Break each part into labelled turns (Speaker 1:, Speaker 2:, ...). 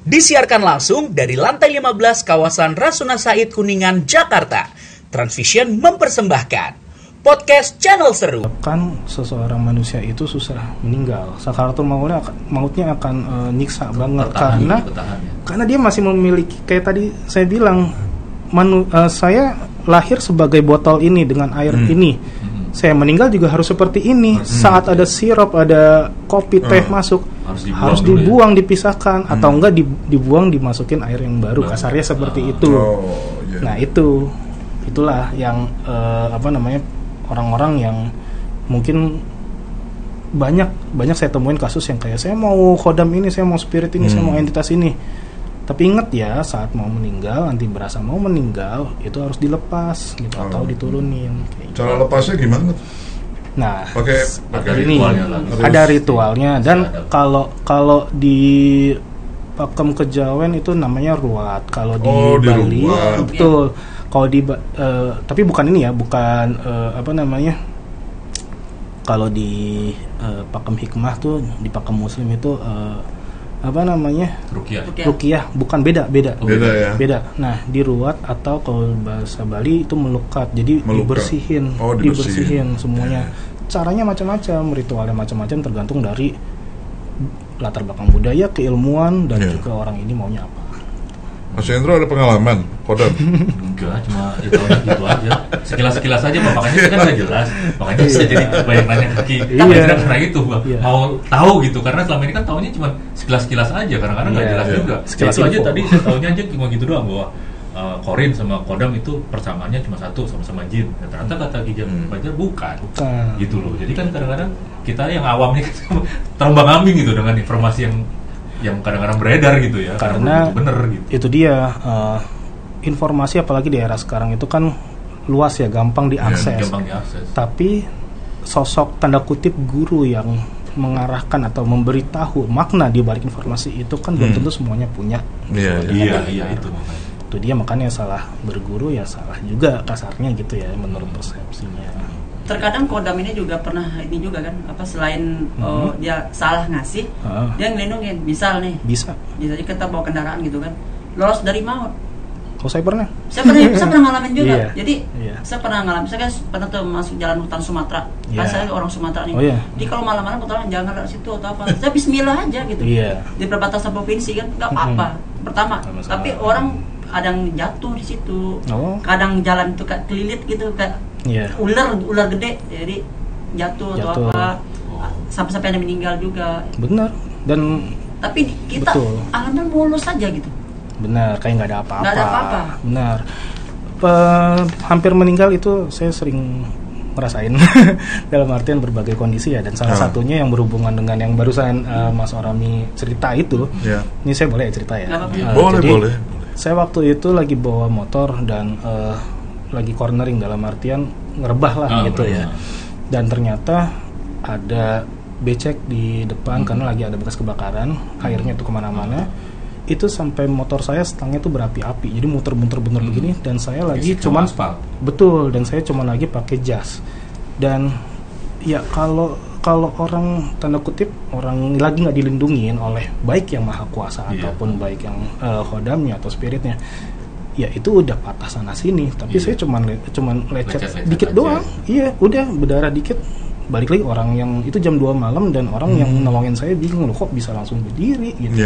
Speaker 1: Disiarkan langsung dari lantai 15 kawasan Rasuna Said Kuningan, Jakarta. Transvision mempersembahkan podcast Channel Seru.
Speaker 2: Kan seseorang manusia itu susah meninggal. Sakaratul mautnya akan nyiksa banget karena dia masih memiliki, kayak tadi saya bilang, saya lahir sebagai botol ini dengan air ini. Saya meninggal juga harus seperti ini. Saat ada sirup, ada kopi, teh masuk, harus dibuang, dipisahkan, atau enggak dibuang, dimasukin air yang baru. Kasarnya seperti itu. Nah itulah yang orang-orang yang mungkin banyak saya temuin kasus yang kayak, saya mau khodam ini, saya mau spirit ini, saya mau entitas ini. Tapi ingat ya, saat mau meninggal, nanti berasa mau meninggal, itu harus dilepas gitu, atau diturunin.
Speaker 3: Cara lepasnya gimana?
Speaker 2: Nah,
Speaker 3: pakai
Speaker 2: ini ada ritualnya, dan kalau di Pakem Kejawen itu namanya ruat. Kalau di Bali, betul. Kalau di tapi bukan ini ya, bukan kalau di Pakem Hikmah tuh, di Pakem Muslim itu Ruqyah, bukan beda
Speaker 3: ya.
Speaker 2: Beda. Nah, di ruat atau kalau bahasa Bali itu melukat. Jadi dibersihin semuanya. Caranya macam-macam, ritualnya macam-macam, tergantung dari latar belakang budaya, keilmuan, dan juga orang ini maunya apa.
Speaker 3: Mas Hendro ada pengalaman khodam?
Speaker 4: Enggak, cuma itu aja. Sekilas aja, makanya itu kan udah jelas. Makanya saya jadi banyak nanya kaki. Karena itu mau tahu gitu, karena selama ini kan tahunya cuma sekilas aja, kadang-kadang nggak jelas juga. Itu aja tadi saya tahunya aja cuma gitu doang, bahwa Qorin sama Khodam itu persamaannya cuma satu, sama-sama jin. Ternyata kata Kijang Fajar bukan. Gitu loh. Jadi kan kadang-kadang kita yang awam nih terombang-ambing gitu dengan informasi yang kadang-kadang beredar gitu ya,
Speaker 2: karena
Speaker 4: bener gitu.
Speaker 2: Itu dia, informasi apalagi di era sekarang itu kan luas ya, gampang diakses. Tapi sosok tanda kutip guru yang mengarahkan atau memberitahu makna di balik informasi itu kan belum tentu semuanya punya.
Speaker 4: Iya itu makanya.
Speaker 2: Itu dia, makanya salah berguru ya salah juga kasarnya gitu ya, menurut persepsinya.
Speaker 5: Terkadang khodam ini juga pernah ini juga kan, selain dia salah ngasih, dia ngelindungin. Misal nih, bisa kita bawa kendaraan gitu kan, lolos dari maut.
Speaker 2: Oh, saya pernah
Speaker 5: ngalamin juga. Jadi saya pernah ngalamin, saya kan pernah tuh masuk jalan hutan Sumatera. Kan saya orang Sumatera nih. Jadi kalau malam-malam kebetulan jangan lewat situ atau apa, saya bismillah aja gitu. Di perbatasan provinsi kan nggak apa-apa. Pertama, tapi orang ada yang jatuh di situ. Kadang jalan itu kayak kelilit gitu, kayak ular gede, jadi jatuh atau apa, sampai ada meninggal juga.
Speaker 2: Benar. Dan
Speaker 5: tapi kita alhamdulillah mulus saja gitu.
Speaker 2: Benar, kayak nggak ada apa-apa. Benar. Hampir meninggal itu saya sering merasain dalam artian berbagai kondisi ya, dan salah satunya yang berhubungan dengan yang barusan Mas Orami cerita itu. Ini saya boleh cerita ya?
Speaker 3: Boleh.
Speaker 2: Saya waktu itu lagi bawa motor dan lagi cornering, dalam artian ngerebah lah gitu ya. Dan ternyata ada becek di depan karena lagi ada bekas kebakaran, airnya tuh kemana-mana. Itu sampai motor saya stangnya tuh berapi-api, jadi muter-muter bener begini, dan saya lagi cuman dan saya cuma lagi pakai jas. Dan ya kalau orang tanda kutip orang lagi nggak dilindungin oleh baik yang maha kuasa ataupun baik yang khodamnya atau spiritnya, ya itu udah patah sana sini. Tapi saya cuman lecet dikit doang. Udah berdarah dikit, balik lagi. Orang yang itu jam 2 malam, dan orang yang nolongin saya bingung, loh kok bisa langsung berdiri gitu.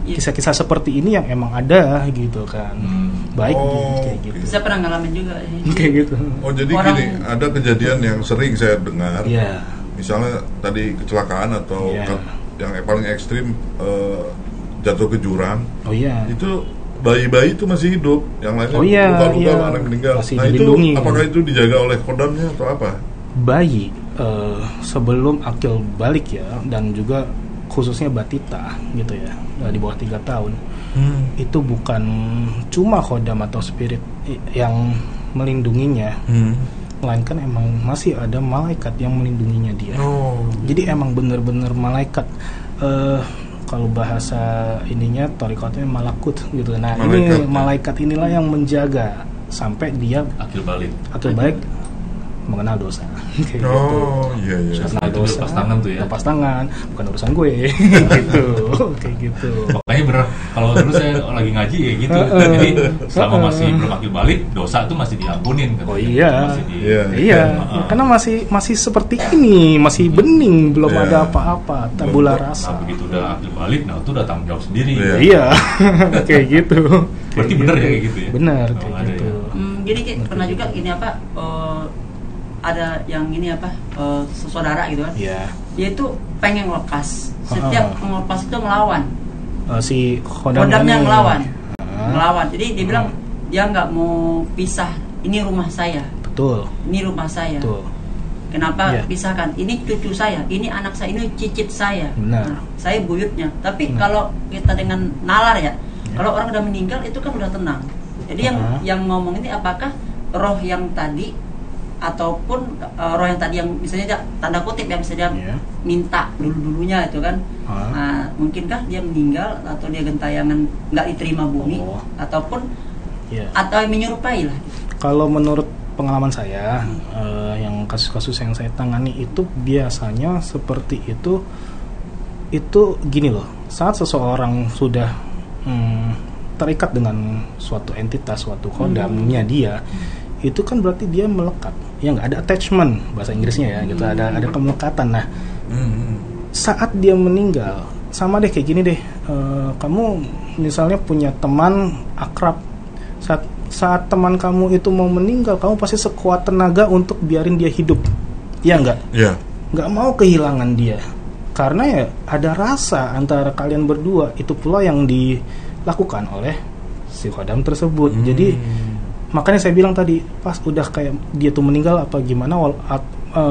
Speaker 2: Kisah-kisah seperti ini yang emang ada gitu kan. Baik kayak gitu.
Speaker 5: Saya pernah ngalamin juga
Speaker 2: kayak gitu.
Speaker 3: Oh, jadi gini, ada kejadian yang sering saya dengar. Misalnya tadi kecelakaan atau yang paling ekstrim jatuh ke jurang. Itu bayi-bayi itu masih hidup, yang lainnya luka-luka, anak meninggal. Nah dilindungi. Itu apakah itu dijaga oleh khodamnya atau apa?
Speaker 2: Bayi sebelum akil balik ya, dan juga khususnya batita gitu ya, di bawah 3 tahun, itu bukan cuma khodam atau spirit yang melindunginya, melainkan emang masih ada malaikat yang melindunginya dia. Jadi emang bener-bener malaikat. Kalau bahasa ininya torikotnya malakut gitu. Nah, ini malaikat inilah yang menjaga sampai dia akil balik mengenal dosa.
Speaker 3: Iya.
Speaker 2: Mengenal dosa.
Speaker 4: Lepas tangan tuh ya.
Speaker 2: Lepas tangan, bukan urusan gue. Gitu. Kayak gitu.
Speaker 4: Makanya bener, kalau dulu saya lagi ngaji ya gitu. Jadi selama masih belum akil balik, dosa itu masih diampunin kan.
Speaker 2: Oh iya.
Speaker 3: Iya.
Speaker 2: Karena masih seperti ini, masih bening, belum ada apa-apa, tabula rasa.
Speaker 4: Nah, begitu udah akil balik, nah itu udah tanggung jawab sendiri.
Speaker 2: Iya. Kayak gitu.
Speaker 4: Berarti bener ya kayak gitu ya.
Speaker 2: Bener kayak gitu.
Speaker 5: Jadi pernah juga gini ada yang ini saudara gitu kan.
Speaker 2: Iya.
Speaker 5: Dia itu pengen lepas. Setiap ngelepas itu melawan.
Speaker 2: Si
Speaker 5: khodamnya melawan. Jadi dia bilang dia nggak mau pisah. Ini rumah saya.
Speaker 2: Betul.
Speaker 5: Ini rumah saya.
Speaker 2: Betul.
Speaker 5: Kenapa pisahkan? Ini cucu saya, ini anak saya, ini cicit saya.
Speaker 2: Benar.
Speaker 5: Nah, saya buyutnya. Tapi kalau kita dengan nalar kalau orang udah meninggal itu kan udah tenang. Jadi yang ngomong ini apakah roh yang tadi ataupun roh yang tadi yang misalnya tanda kutip yang bisa dia minta dulunya itu kan, nah, mungkinkah dia meninggal atau dia gentayangan nggak diterima bumi ataupun atau menyerupai lah.
Speaker 2: Kalau menurut pengalaman saya, yang kasus-kasus yang saya tangani itu biasanya seperti itu gini loh, saat seseorang sudah terikat dengan suatu entitas, suatu khodamnya dia, itu kan berarti dia melekat, ya nggak ada attachment bahasa Inggrisnya ya, gitu, ada kemelekatan. Nah, saat dia meninggal, sama deh kayak gini deh, kamu misalnya punya teman akrab, saat teman kamu itu mau meninggal, kamu pasti sekuat tenaga untuk biarin dia hidup, ya nggak?
Speaker 3: Iya.
Speaker 2: Nggak mau kehilangan dia, karena ya ada rasa antara kalian berdua, itu pula yang dilakukan oleh si khodam tersebut. Jadi makanya saya bilang tadi, pas udah kayak dia tuh meninggal apa gimana,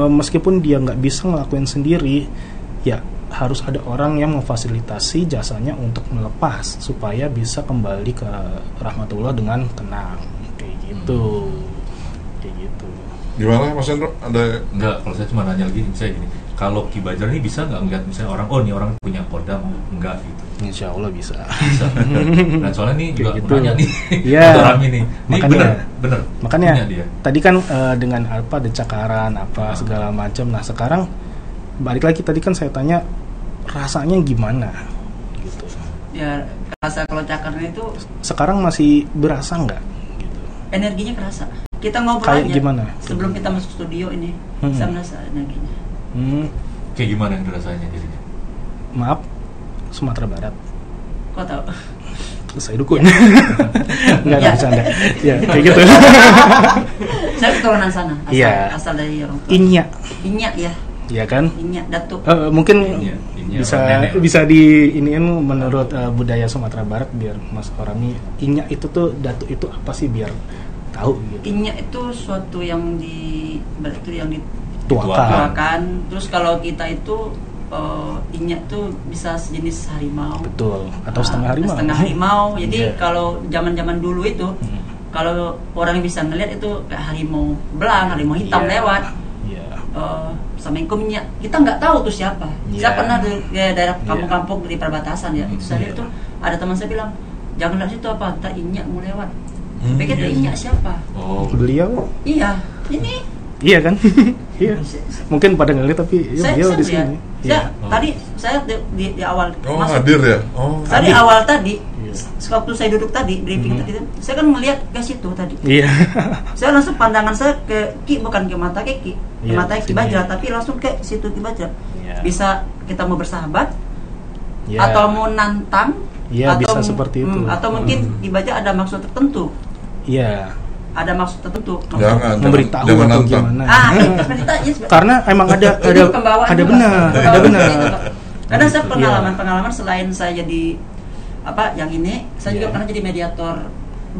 Speaker 2: meskipun dia nggak bisa ngelakuin sendiri, ya harus ada orang yang memfasilitasi jasanya untuk melepas supaya bisa kembali ke rahmatullah dengan tenang, kayak gitu.
Speaker 3: Gimana Mas Hendro? Ada?
Speaker 4: Enggak, kalau saya cuma nanya lagi, misalnya gini, kalau Ki Badjar ini bisa nggak ngeliat misalnya orang, oh ini orang punya khodam, enggak gitu?
Speaker 2: Insya Allah bisa.
Speaker 4: Dan soalnya nih juga
Speaker 2: gitu.
Speaker 4: nanya nih,
Speaker 2: ya,
Speaker 4: ini bener.
Speaker 2: Makanya
Speaker 4: dia.
Speaker 2: Tadi kan dengan apa decakaran apa segala macam. Nah sekarang balik lagi, tadi kan saya tanya rasanya gimana, gitu.
Speaker 5: Ya rasa kalau cakaran itu
Speaker 2: sekarang masih berasa nggak? Gitu.
Speaker 5: Energinya kerasa. Kita ngobrol
Speaker 2: kayak
Speaker 5: aja
Speaker 2: gimana?
Speaker 5: Sebelum kita masuk studio ini, saya merasa energinya.
Speaker 4: Kayak gimana yang rasanya jadinya?
Speaker 2: Maaf, Sumatera Barat.
Speaker 5: Kok tahu?
Speaker 2: Saya dukun. Enggak ada bercanda. Ya, kayak gitu.
Speaker 5: Saya keturunan sana, asal dari orang tua. Inya ya.
Speaker 2: Iya kan?
Speaker 5: Inya datuk.
Speaker 2: Mungkin
Speaker 4: Inya
Speaker 2: bisa di iniin menurut budaya Sumatera Barat, biar Mas Orami, Inya itu tuh datuk itu apa sih, biar tahu gitu.
Speaker 5: Inya itu suatu yang
Speaker 2: dituakan.
Speaker 5: Terus kalau kita itu Inya itu bisa sejenis harimau.
Speaker 2: Betul. Atau setengah
Speaker 5: harimau. Jadi kalau zaman-zaman dulu itu kalau orang bisa ngelihat itu kayak harimau belang, harimau hitam lewat. Assalamualaikum Nya. Kita nggak tahu tuh siapa. Saya pernah di daerah kampung-kampung di perbatasan ya. Itu saya itu ada teman saya bilang, jangan lihat situ apa, ntar Inya mau lewat. Pikir Inya siapa?
Speaker 2: Oh, beliau?
Speaker 5: Iya, ini.
Speaker 2: Iya kan? Iya. Mungkin pada ngeliat tapi beliau di sini.
Speaker 5: Tadi saya di awal
Speaker 3: masuk. Hadir ya?
Speaker 5: Tadi awal tadi, waktu saya duduk tadi, briefing tadi, saya kan melihat ke situ tadi.
Speaker 2: Iya.
Speaker 5: Saya langsung pandangan saya ke Ki, bukan ke mata Ki, ke mata Ki Badjar, tapi langsung ke situ Ki Badjar. Bisa kita mau bersahabat, atau mau nantang,
Speaker 2: atau bisa seperti itu.
Speaker 5: Atau mungkin Ki Badjar ada maksud tertentu.
Speaker 2: Iya.
Speaker 5: Ada maksud tertentu.
Speaker 3: Jangan
Speaker 2: memberitahu atau gimana?
Speaker 5: Karena
Speaker 2: emang ada benar.
Speaker 5: Karena saya pengalaman selain saya jadi yang ini, saya juga pernah jadi mediator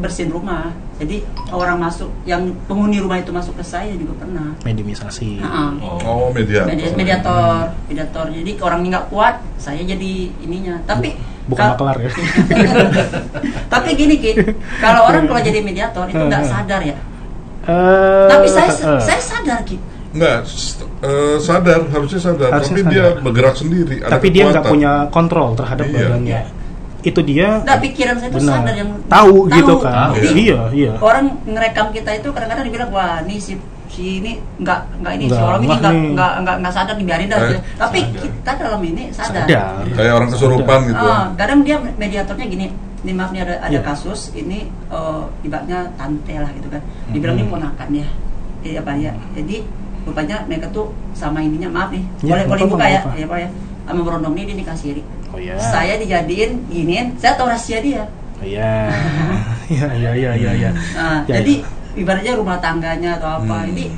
Speaker 5: bersihin rumah. Jadi orang masuk, yang penghuni rumah itu masuk ke saya juga pernah.
Speaker 2: Mediumisasi.
Speaker 5: Mediator. Jadi orang ini nggak kuat, saya jadi ininya. Tapi
Speaker 2: bukan maklar ya.
Speaker 5: Tapi gini Ki, kalau orang kalau jadi mediator itu nggak sadar ya. Tapi saya sadar Ki.
Speaker 3: Nggak harusnya sadar. Tapi dia bergerak sendiri.
Speaker 2: Tapi dia nggak punya kontrol terhadap badannya. Itu dia.
Speaker 5: Nah, pikiran saya itu sadar yang
Speaker 2: tahu gitu kan. Iya.
Speaker 5: Orang ngerekam kita itu kadang-kadang dibilang, wah ini si si ini nggak ini si orang ini nggak sadar dibiarin dah. Tapi kita dalam ini sadar.
Speaker 3: Kayak orang kesurupan gitu.
Speaker 5: Kadang dia mediatornya gini, ini maaf nih ada kasus ini ibaratnya tante lah gitu kan. Dibilang ini ponakan ya. Apa ya? Jadi rupanya mereka tuh sama ininya maaf nih. Boleh buka ya? Ya Pak ya. Sama Berondong ini dikasih. Saya dijadiin giniin, saya tahu rahasia dia. Iya. Jadi ibaratnya rumah tangganya atau apa ini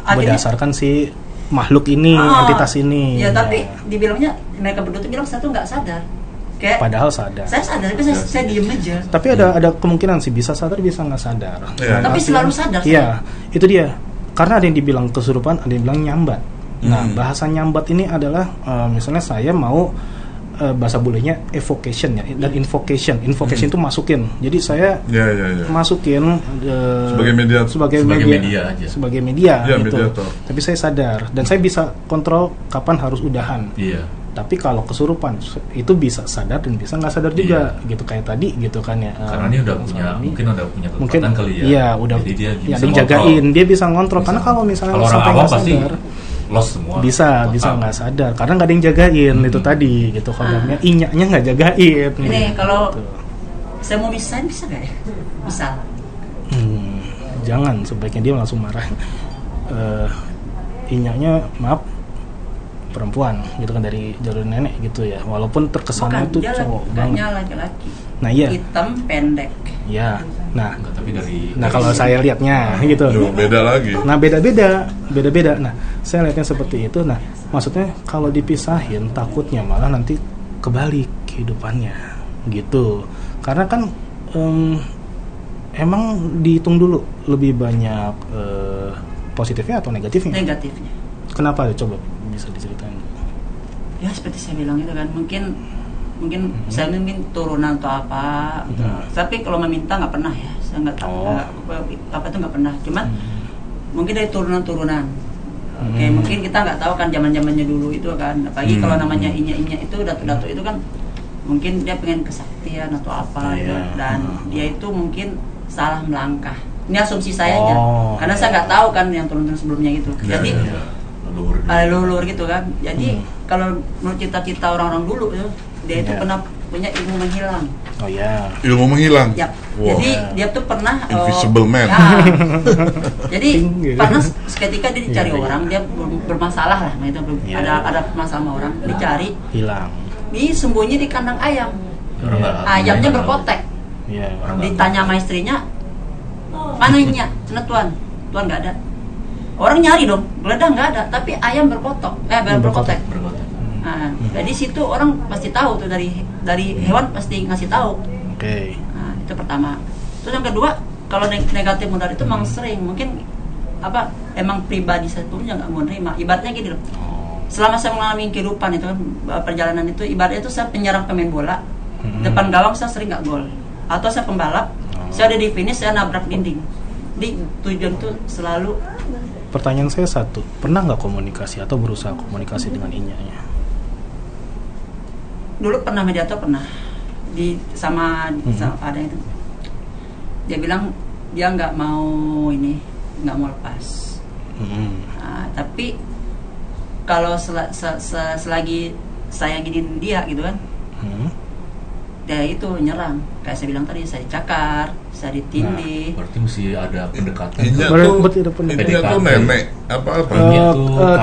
Speaker 2: berdasarkan si makhluk ini, entitas ini.
Speaker 5: Ya tapi dibilangnya mereka berdua tuh bilang saya tuh nggak sadar. Kayak
Speaker 2: padahal sadar.
Speaker 5: Saya sadar, tapi saya diem aja.
Speaker 2: Tapi ada kemungkinan sih bisa sadar, bisa nggak sadar.
Speaker 5: Tapi selalu sadar.
Speaker 2: Iya, itu dia. Karena ada yang dibilang kesurupan, ada yang bilang nyambat. Nah, bahasa nyambat ini adalah misalnya saya mau bahasa bulenya evocation ya, dan invocation itu masukin. Jadi saya masukin sebagai media gitu. Mediator. Tapi saya sadar dan saya bisa kontrol kapan harus udahan. Tapi kalau kesurupan itu bisa sadar dan bisa nggak sadar juga gitu, kayak tadi gitu kan ya.
Speaker 4: Karena ini udah punya kekuatan kali ya.
Speaker 2: Iya, udah. Jadi dia dijagain, dia bisa ngontrol. Karena kalau misalnya sampai nggak sadar,
Speaker 4: lost semua.
Speaker 2: Bisa nggak sadar karena nggak ada yang jagain itu tadi gitu. Kodamnya inyaknya nggak jagain.
Speaker 5: Ini kalau saya mau misahin bisa nggak ya? Bisa.
Speaker 2: Jangan, sebaiknya dia langsung marah. Inyaknya maaf perempuan gitu kan, dari jalur nenek gitu ya, walaupun terkesannya tuh cowok banget.
Speaker 5: Laki-laki.
Speaker 2: Nah iya.
Speaker 5: Hitam pendek.
Speaker 2: Ya. Nah,
Speaker 4: tapi dari
Speaker 2: kalau saya lihatnya gitu.
Speaker 3: Beda lagi.
Speaker 2: Nah beda-beda. Nah saya lihatnya seperti itu. Nah maksudnya kalau dipisahin takutnya malah nanti kebalik kehidupannya gitu. Karena kan emang dihitung dulu lebih banyak positifnya atau negatifnya?
Speaker 5: Negatifnya.
Speaker 2: Kenapa? Coba bisa diceritain.
Speaker 5: Ya seperti saya bilang itu kan, mungkin saya mungkin turunan atau apa. Tapi kalau meminta nggak pernah ya, saya nggak tahu apa itu nggak pernah. Cuman mungkin dari turunan. Oke, mungkin kita nggak tahu kan zamannya dulu itu kan. Apalagi kalau namanya inya itu datu itu kan, mungkin dia pengen kesaktian atau apa gitu. Dan dia itu mungkin salah melangkah. Ini asumsi saya aja, karena saya nggak tahu kan yang turun sebelumnya gitu. Jadi leluhur gitu kan. Jadi kalau menurut cita-cita orang-orang dulu ya, dia itu pernah punya ilmu menghilang.
Speaker 3: Ilmu menghilang.
Speaker 5: Wow. Jadi dia tuh pernah
Speaker 3: Invisible Man.
Speaker 5: Jadi pernah seketika dia dicari orang, dia bermasalah lah, itu ada masalah sama orang, dicari,
Speaker 2: hilang.
Speaker 5: Disembunyi di kandang ayam. Ayamnya berkotek. Ditanya sama istrinya, mana inya? Tuan nggak ada. Orang nyari dong, geledah nggak ada, tapi ayam berkotek. Nah, dari situ orang pasti tahu tuh, dari hewan pasti ngasih tahu. Nah, itu pertama. Terus yang kedua, kalau negatif modal itu memang sering, mungkin emang pribadi saya pun nggak mau nerima. Ibaratnya gini loh. Selama saya mengalami kehidupan itu kan, perjalanan itu ibaratnya itu saya penyerang pemain bola, depan gawang saya sering nggak gol, atau saya pembalap, saya ada di finish saya nabrak dinding. Di tujuan itu selalu.
Speaker 2: Pertanyaan saya satu, pernah nggak komunikasi atau berusaha komunikasi dengan inyaknya?
Speaker 5: Dulu pernah, mediator pernah sama ada itu. Dia bilang dia nggak mau lepas. Nah, tapi kalau selagi saya giniin dia gitu kan, dia itu nyerang. Kayak saya bilang tadi, saya dicakar, saya ditindih.
Speaker 4: Berarti mesti ada pendekatan.
Speaker 3: Ini tuh nenek apa?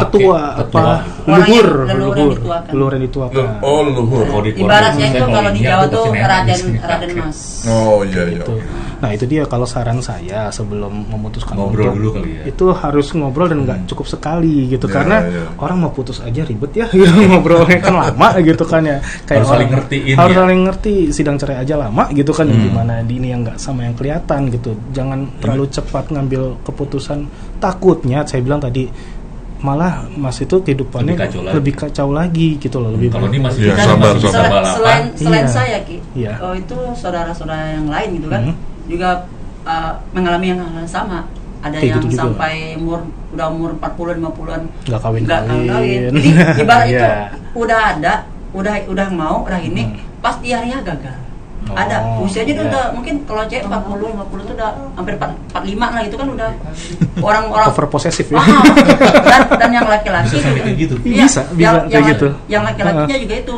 Speaker 2: Tetua apa? Leluhur yang dituakan.
Speaker 3: Leluhur.
Speaker 5: Ibaratnya itu kalau di Jawa tuh Raden Mas.
Speaker 3: Iya.
Speaker 2: Nah itu dia, kalau saran saya sebelum memutuskan
Speaker 4: ngobrol dulu kali ya.
Speaker 2: Itu harus ngobrol dan nggak cukup sekali gitu, karena orang mau putus aja ribet ya, ngobrolnya kan lama gitu kan ya. Kayak harus saling ngerti, sidang cerai aja lama gitu kan. Gimana di ini yang nggak sama yang kelihatan gitu. Jangan terlalu cepat ngambil keputusan. Takutnya saya bilang tadi malah Mas itu kehidupannya lebih kacau lagi gitu loh. Lebih
Speaker 4: kalau ini masih
Speaker 5: selain saya Ki, itu saudara-saudara yang lain gitu kan juga mengalami yang sama. Ada yang gitu sampai udah umur 40-50an
Speaker 2: nggak kawin.
Speaker 5: Jadi ibarat itu udah ada, udah mau, udah ini, pas di hari gagal. Ada, usianya udah mungkin kalau cewek 40, 50 itu udah hampir 45 lah gitu kan udah orang-orang
Speaker 2: over posesif ya.
Speaker 5: Dan yang laki-laki
Speaker 4: gitu.
Speaker 2: Bisa kayak gitu.
Speaker 5: Yang laki-lakinya juga itu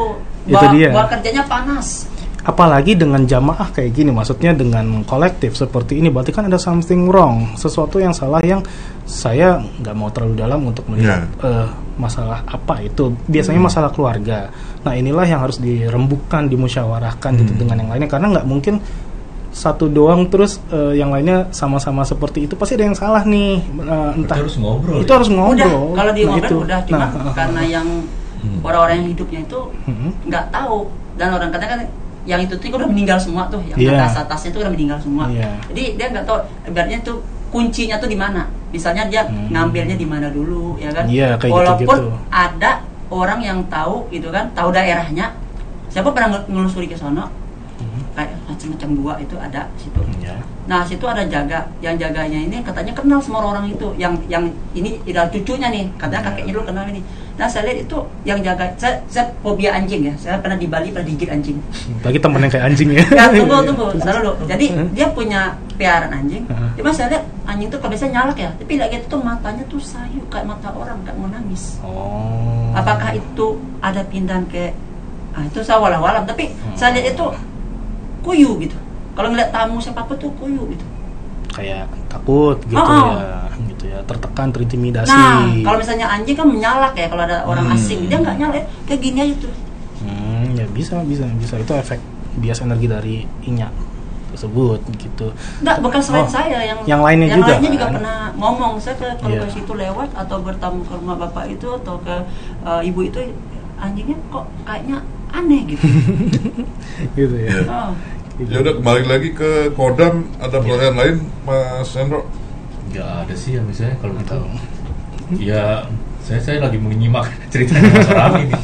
Speaker 5: bahwa kerjanya panas.
Speaker 2: Apalagi dengan jamaah kayak gini, maksudnya dengan kolektif seperti ini, berarti kan ada something wrong, sesuatu yang salah yang saya nggak mau terlalu dalam untuk melihat masalah apa itu. Biasanya masalah keluarga. Nah inilah yang harus dirembukan, dimusyawarahkan gitu dengan yang lainnya, karena nggak mungkin satu doang terus yang lainnya sama-sama seperti itu, pasti ada yang salah nih. Entah
Speaker 4: harus ngobrol.
Speaker 2: Itu harus ngobrol.
Speaker 5: Udah, kalau di ngobrol udah, cuma karena yang orang-orang yang hidupnya itu nggak tahu, dan orang kadang kan yang itu tuh udah meninggal semua tuh, yang atas-atasnya tuh udah meninggal semua. Jadi dia nggak tahu ibaratnya tuh kuncinya tuh di mana. Misalnya dia ngambilnya di mana dulu, ya kan? Walaupun gitu. Ada orang yang tahu gitu kan, tahu daerahnya. Siapa pernah ngelusuri ke sono? Kayak macam-macam gua itu ada situ. Nah situ ada yang jaganya ini katanya kenal semua orang itu. Yang ini adalah cucunya nih, katanya kakeknya dulu kenal ini. Nah saya lihat itu yang jaga, saya fobia anjing ya. Saya pernah di Bali pernah digigit anjing.
Speaker 2: Bagi temen yang kayak anjing ya.
Speaker 5: Tunggu, dulu. Jadi dia punya piaraan anjing. Cuma saya lihat anjing itu kalau biasanya nyalak ya, tapi lagi itu matanya tuh sayu kayak mata orang, kayak mau nangis. Apakah itu ada pindahan ke? Itu saya walau-walau. Tapi saya lihat itu kuyu gitu. Kalau ngeliat tamu siapapun tuh kuyu gitu.
Speaker 2: Kayak takut gitu ya, tertekan, terintimidasi.
Speaker 5: Nah, kalau misalnya anjing kan menyalak ya, kalau ada orang asing dia nggak nyalak, kayak gini aja tuh.
Speaker 2: Ya bisa itu efek bias energi dari inya tersebut gitu.
Speaker 5: Enggak, bukan selain saya
Speaker 2: yang lainnya juga
Speaker 5: kan? Pernah ngomong, saya kalau ke situ lewat atau bertamu ke rumah bapak itu atau ke ibu itu, anjingnya kok kayaknya aneh gitu.
Speaker 2: Gitu ya.
Speaker 3: Ya udah, kembali lagi ke Kodam, ada pertanyaan lain Mas Hendro?
Speaker 4: Nggak ada sih ya, misalnya kalau gitu. Ya saya lagi menyimak ceritanya Mas Rami nih.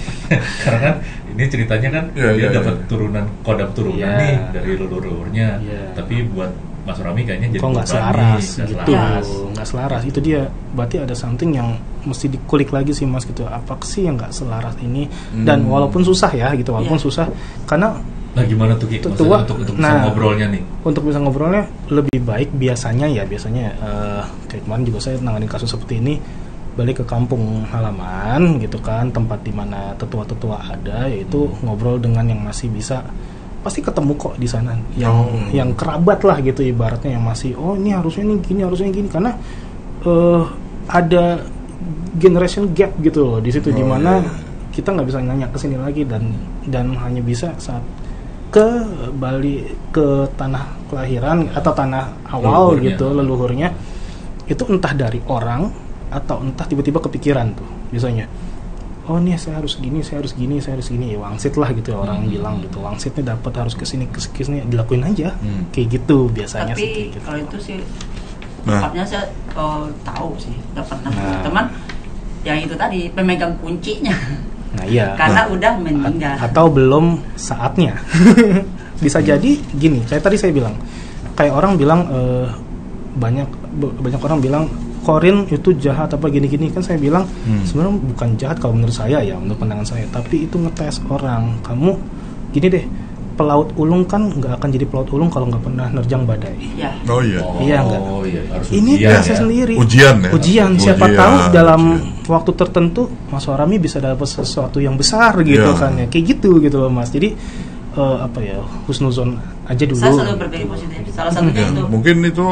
Speaker 4: Karena kan ini ceritanya kan dia dapat turunan Kodam turunan nih dari leluhurnya. Tapi buat Mas Rami kayaknya jadi
Speaker 2: kok nggak selaras gitu. Nggak selaras, itu dia. Berarti ada something yang mesti dikulik lagi sih Mas gitu. Apa sih yang nggak selaras ini? Dan walaupun susah ya gitu, susah karena
Speaker 4: gimana tuh Ki? Untuk bisa ngobrolnya nih? Untuk
Speaker 2: bisa ngobrolnya lebih baik biasanya kayak kemarin juga saya nanganin kasus seperti ini, balik ke kampung halaman gitu kan, tempat di mana tetua-tetua ada, yaitu ngobrol dengan yang masih bisa, pasti ketemu kok di sana yang kerabat lah gitu ibaratnya, yang masih ini harusnya gini karena ada generation gap gitu loh di situ, di mana kita nggak bisa nanya ke sini lagi dan hanya bisa saat balik ke tanah kelahiran atau tanah awal leluhurnya itu, entah dari orang atau entah tiba-tiba kepikiran tuh biasanya, nih saya harus gini ya, wangsit lah gitu ya, orang bilang gitu, wangsitnya dapat harus kesini dilakuin aja kayak gitu biasanya.
Speaker 5: Tapi
Speaker 2: gitu.
Speaker 5: Kalau itu sih tepatnya saya tahu sih, udah pernah teman yang itu tadi pemegang kuncinya. Karena udah meninggal
Speaker 2: atau belum saatnya. Bisa jadi gini, kayak tadi saya bilang, kayak orang bilang banyak orang bilang Korin itu jahat apa gini-gini, kan saya bilang sebenarnya bukan jahat kalau menurut saya ya, menurut pandangan saya, tapi itu ngetes orang. Kamu gini deh, pelaut ulung kan nggak akan jadi pelaut ulung kalau nggak pernah nerjang badai. Iya nggak. Ini biasa sendiri. Ujian. Siapa tahu dalam waktu tertentu Mas Warami bisa dapat sesuatu yang besar gitu kan ya, kayak gitu loh Mas. Jadi husnuzon aja dulu.
Speaker 5: Saya selalu berpikir positif. Salah satunya itu.
Speaker 3: Mungkin itu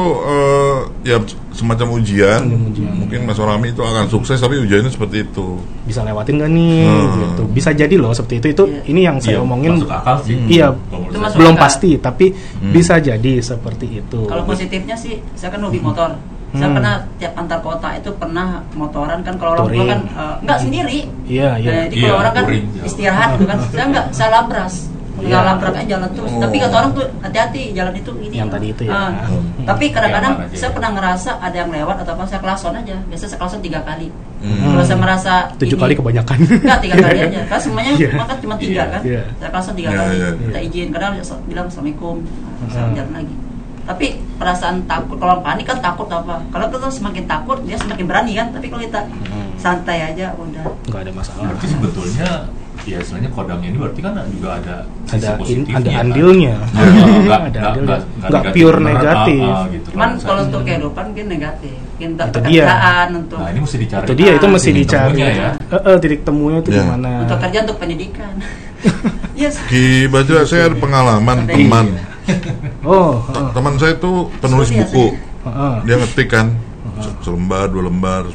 Speaker 3: semacam ujian. Mungkin Mas Warami itu akan sukses, tapi ujiannya seperti itu.
Speaker 2: Bisa lewatin nggak nih? Gitu. Bisa jadi loh seperti itu. Ini yang saya omongin.
Speaker 4: Masuk akal sih.
Speaker 2: Iya, belum pasti, tapi bisa jadi seperti itu.
Speaker 5: Kalau positifnya sih, saya kan hobi motor. Saya pernah tiap antar kota itu pernah motoran kan, kalau orang tua kan nggak sendiri. Jadi kalau orang kan istirahat gitu kan, saya labras. Labrak aja jalan terus. Tapi kata orang tuh hati-hati, jalan itu ini.
Speaker 2: Yang tadi itu ya.
Speaker 5: Tapi kadang-kadang saya pernah ngerasa ada yang lewat atau apa, saya klason aja. Biasa saya klason 3 kali. Kalau saya merasa
Speaker 2: 7 kali kebanyakan.
Speaker 5: Enggak, 3 kali aja. Kan semuanya makan cuma 3 kan. Saya klason 3 kali. Minta izin, kadang bilang assalamualaikum, saya jalan lagi. Tapi perasaan takut, kalau panik kan takut apa? Kalau kita semakin takut, dia semakin berani kan. Tapi kalau kita santai aja, udah
Speaker 2: nggak ada masalah.
Speaker 4: Berarti sebetulnya ya istilahnya kodamnya ini berarti kan juga ada
Speaker 2: andilnya. Nggak pure negatif.
Speaker 5: Gitu. Cuman kalau untuk kehidupan mungkin negatif. Untuk pekerjaan, untuk
Speaker 4: ini mesti dicari.
Speaker 2: Itu mesti dicari. Ya. Titik temunya itu gimana?
Speaker 5: Untuk kerja, untuk pendidikan.
Speaker 3: Yes. Ki Bajra, saya ada pengalaman teman. Teman saya itu penulis buku. Dia ngetik kan, selembar, 2 lembar,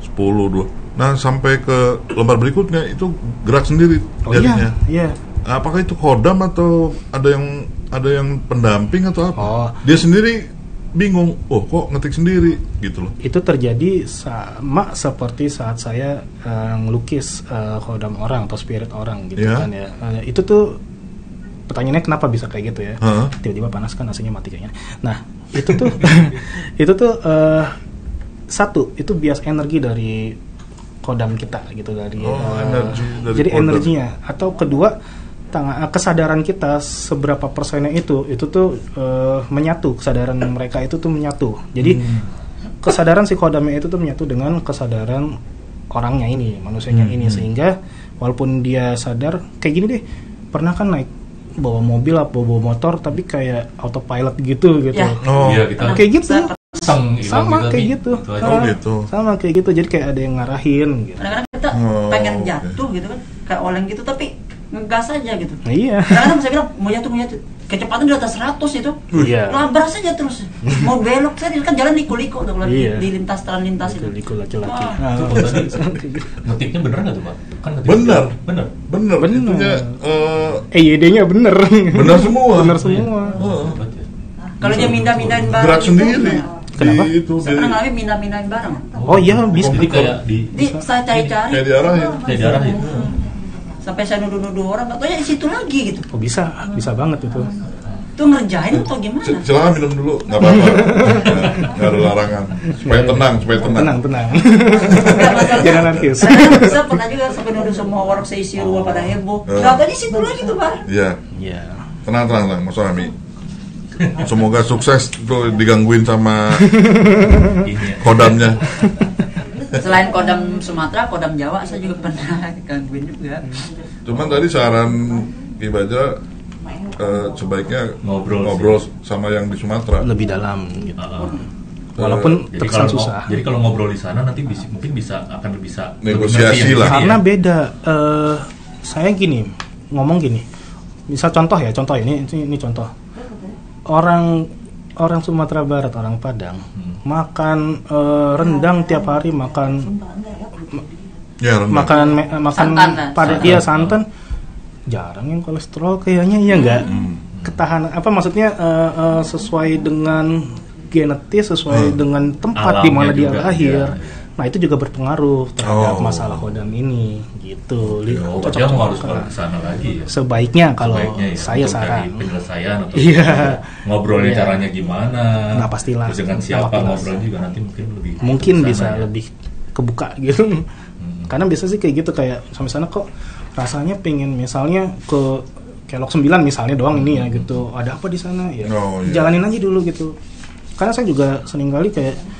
Speaker 3: 10, 2. Nah sampai ke lembar berikutnya itu gerak sendiri jadinya. Iya. Apakah itu kodam atau ada yang pendamping atau apa? Dia sendiri bingung. Kok ngetik sendiri gitu loh.
Speaker 2: Itu terjadi sama seperti saat saya ngelukis kodam orang atau spirit orang gitu kan ya. Itu tuh pertanyaannya kenapa bisa kayak gitu ya? Tiba-tiba panas kan AC-nya mati kayaknya. Nah itu tuh satu itu bias energi dari kodam kita gitu dari jadi kodam. Energinya atau kedua kesadaran kita seberapa persennya itu tuh menyatu, kesadaran mereka itu tuh menyatu. Jadi kesadaran si kodamnya itu tuh menyatu dengan kesadaran orangnya ini, manusianya ini, sehingga walaupun dia sadar kayak gini deh, pernah kan naik bawa mobil atau bawa motor tapi kayak autopilot gitu.
Speaker 5: Ya.
Speaker 2: Kayak gitu. Sama kayak gitu. Sama kayak gitu. Jadi kayak ada yang ngarahin gitu.
Speaker 5: Kadang-kadang kita pengen jatuh gitu kan, kayak oleng gitu tapi ngegas aja gitu.
Speaker 2: Iya.
Speaker 5: Kadang-kadang saya bilang mau jatuh. Kecepatan di atas 100 itu.
Speaker 2: Iya.
Speaker 5: Labras aja terus. Mau belok saya kan jalan liku-liku tuh kalau di lintas itu.
Speaker 2: Liku laki-laki.
Speaker 4: Ngetiknya bener enggak tuh, Pak? Kan
Speaker 3: Bener. Itunya
Speaker 2: EYD-nya bener.
Speaker 3: Bener semua.
Speaker 5: Kalau dia mindah-mindahin barang
Speaker 3: gerak sendiri.
Speaker 2: Kenapa?
Speaker 5: Saya pernah ngalamin mindah-mindahin barang.
Speaker 2: Oh iya, bisa.
Speaker 5: Saya cari-cari.
Speaker 3: Kayak diarahin.
Speaker 5: Sampai saya nuduh-nuduh orang, katanya di situ lagi gitu.
Speaker 2: Oh bisa banget itu.
Speaker 5: Itu ngerjain atau gimana?
Speaker 3: Silakan minum dulu, nggak apa-apa. Nggak ada larangan. Supaya tenang.
Speaker 2: Tenang. Jangan anarkis.
Speaker 5: Saya pernah juga sampai nuduh semua orang seisi rumah pada heboh. Katanya di situ lagi tuh, Pak.
Speaker 3: Iya. Tenang, Mas Rami. Semoga sukses tuh digangguin sama kodamnya.
Speaker 5: Selain kodam Sumatera, kodam Jawa saya juga pernah digangguin juga.
Speaker 3: Cuman tadi saran Ki Bajra sebaiknya ngobrol sama yang di Sumatera
Speaker 2: lebih dalam gitu. Walaupun terkesan susah.
Speaker 4: Jadi kalau ngobrol di sana nanti mungkin akan bisa
Speaker 3: negosiasi lah.
Speaker 2: Karena beda. Saya ngomong gini. Misal contoh ini contoh. Orang Sumatera Barat, orang Padang makan rendang tiap hari, makan santan. Jarang yang kolesterol kayaknya, ya enggak? Ketahanan maksudnya sesuai dengan genetis, sesuai dengan tempat di mana dia lahir. Nah itu juga berpengaruh terhadap masalah kodam ini gitu.
Speaker 4: Dia harus ke sana lagi ya.
Speaker 2: Sebaiknya kalau saya saran
Speaker 4: penyelesaian atau ngobrolnya caranya gimana.
Speaker 2: Nah pastilah.
Speaker 4: Dengan siapa ngobrol juga nanti
Speaker 2: mungkin bisa lebih kebuka gitu. Karena biasa sih kayak gitu, kayak sampai sana kok rasanya pengen misalnya ke Kelok 9 misalnya doang ini ya gitu. Ada apa di sana ya? Jalanin aja dulu gitu. Karena saya juga sering kali kayak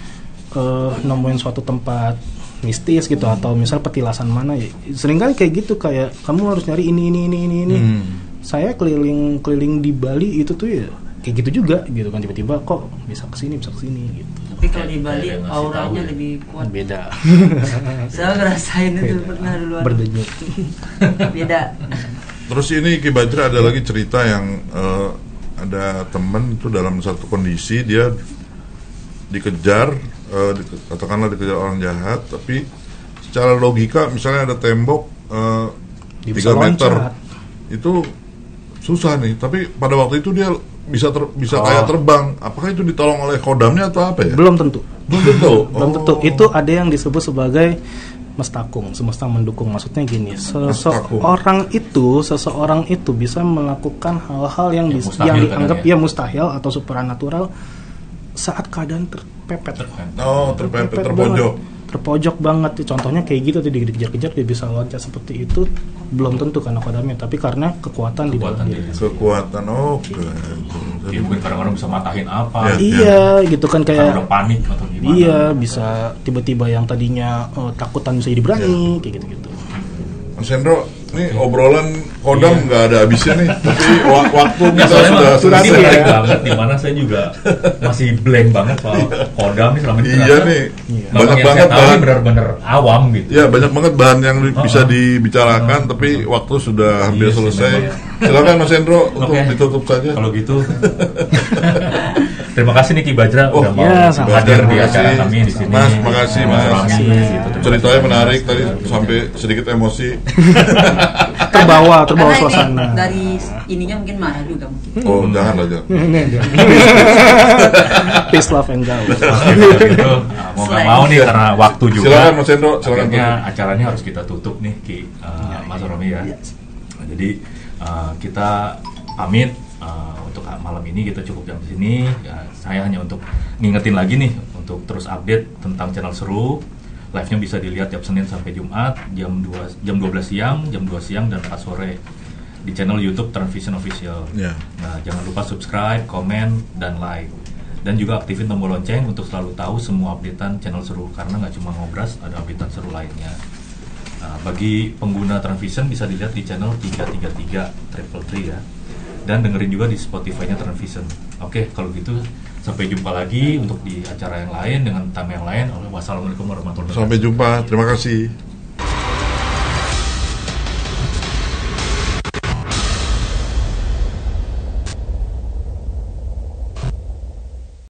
Speaker 2: nemuin suatu tempat mistis gitu, atau misal petilasan mana ya, seringkali kayak gitu, kayak kamu harus nyari ini. Saya keliling di Bali itu tuh ya kayak gitu juga gitu kan, tiba-tiba kok bisa kesini gitu.
Speaker 5: Tapi kalau di Bali auranya lebih kuat.
Speaker 2: Beda.
Speaker 5: Saya ngerasain itu pernah duluan.
Speaker 2: Berdenyut.
Speaker 5: Beda.
Speaker 3: Terus ini Ki Bajra ada lagi cerita yang ada teman itu dalam satu kondisi dia dikejar, katakanlah dikejar orang jahat, tapi secara logika misalnya ada tembok 3 meter itu susah nih, tapi pada waktu itu dia bisa kayak terbang. Apakah itu ditolong oleh kodamnya atau apa ya?
Speaker 2: Belum tentu. Belum tentu. Itu ada yang disebut sebagai mestakung, semesta mendukung. Maksudnya gini, seseorang itu bisa melakukan hal-hal yang dianggap mustahil atau supranatural saat keadaan terpepet, terpojok banget. Contohnya kayak gitu, dikejar-kejar dia bisa loncat seperti itu. Belum tentu karena kodamnya, tapi karena kekuatan di dalam diri.
Speaker 4: Jadi mungkin kadang-kadang bisa matahin apa.
Speaker 2: Iya, gitu kan, kayak
Speaker 4: udah panik atau gimana.
Speaker 2: Iya, bisa tiba-tiba yang tadinya takutan bisa jadi berani, kayak gitu-gitu.
Speaker 3: Mas Hendro, Ini obrolan kodam nggak ada habisnya nih, tapi waktu kita sudah
Speaker 4: ini menarik banget, dimana saya juga masih blank banget soal kodam nih selama ini.
Speaker 3: Iya nih, banyak banget bahan
Speaker 4: benar-benar awam gitu.
Speaker 3: Iya, banyak banget bahan yang bisa dibicarakan, tapi waktu sudah hampir selesai. Silakan Mas Hendro untuk ditutup saja.
Speaker 4: Kalau gitu, terima kasih nih Ki Bajra udah mau hadir di acara kami di sini.
Speaker 3: Mas, makasih Mas. Ceritanya menarik tadi sampai sedikit emosi.
Speaker 2: terbawa suasana.
Speaker 5: Dari ininya mungkin marah juga mungkin.
Speaker 3: Oh, jangan aja.
Speaker 2: Peace, love, and joy.
Speaker 4: Gitu, mau nggak mau nih karena waktu juga.
Speaker 3: Silakan Mas Hendro, silakan.
Speaker 4: Acaranya harus kita tutup nih Ki, Mas Romi ya. Jadi kita pamit. Untuk malam ini kita cukup jam sini. Saya hanya untuk ngingetin lagi nih untuk terus update tentang channel seru. Live-nya bisa dilihat tiap Senin sampai Jumat jam 12 siang, jam 2 siang dan 4 sore di channel YouTube Transvision Official. Nah, jangan lupa subscribe, komen, dan like. Dan juga aktifin tombol lonceng untuk selalu tahu semua updatean channel seru, karena nggak cuma ngobras, ada updatean seru lainnya. Nah, bagi pengguna Transvision bisa dilihat di channel 333 ya. Dan dengerin juga di Spotify-nya Transvision. Oke, kalau gitu sampai jumpa lagi untuk di acara yang lain dengan tamu yang lain. Wassalamualaikum warahmatullahi wabarakatuh.
Speaker 3: Sampai jumpa, terima kasih.